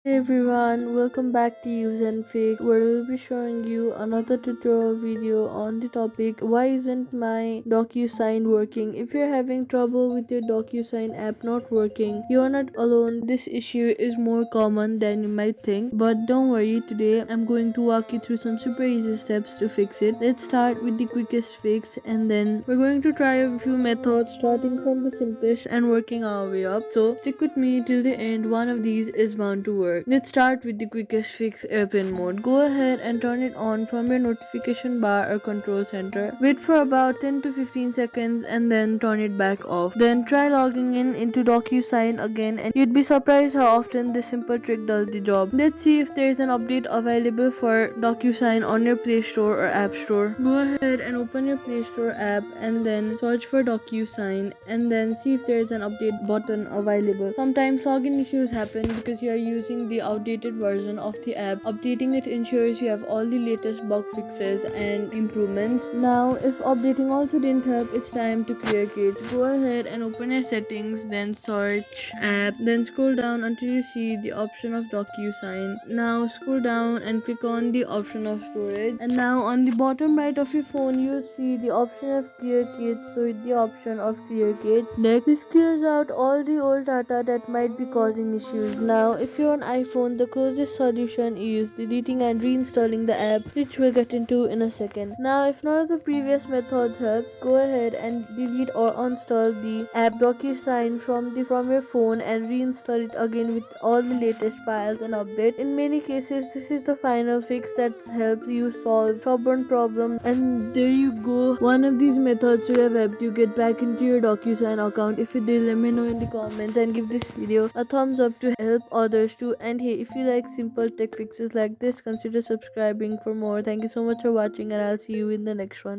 Hey everyone, welcome back to useNfix, where we'll be showing you another tutorial video on the topic why isn't my DocuSign working. If you're having trouble with your DocuSign app not working, you are not alone. This issue is more common than you might think, but don't worry, today I'm going to walk you through some super easy steps to fix it. Let's start with the quickest fix, and then we're going to try a few methods starting from the simplest and working our way up. So stick with me till the end, one of these is bound to work. Let's start with the quickest fix, airplane mode. Go ahead and turn it on from your notification bar or control center. Wait for about 10 to 15 seconds and then turn it back off. Then try logging in into DocuSign again, and you'd be surprised how often this simple trick does the job. Let's see if there's an update available for DocuSign on your Play Store or App Store. Go ahead and open your Play Store app and then search for DocuSign and then see if there's an update button available. Sometimes login issues happen because you are using the outdated version of the app. Updating it ensures you have all the latest bug fixes and improvements. Now, if updating also didn't help, it's time to clear it. Go ahead and open your settings, then search app, then scroll down until you see the option of DocuSign. Now scroll down and click on the option of storage. And now on the bottom right of your phone, you see the option of clear kit. So hit the option of clear kit. Next, this clears out all the old data that might be causing issues. Now, if you're on iPhone, the closest solution is deleting and reinstalling the app, which we'll get into in a second. Now, if none of the previous methods help, go ahead and delete or uninstall the app DocuSign from your phone and reinstall it again with all the latest files and updates. In many cases, this is the final fix that helps you solve stubborn problems. And there you go. One of these methods should have helped you get back into your DocuSign account. If it did, let me know in the comments and give this video a thumbs up to help others too. And hey, if you like simple tech fixes like this, consider subscribing for more. Thank you so much for watching, and I'll see you in the next one.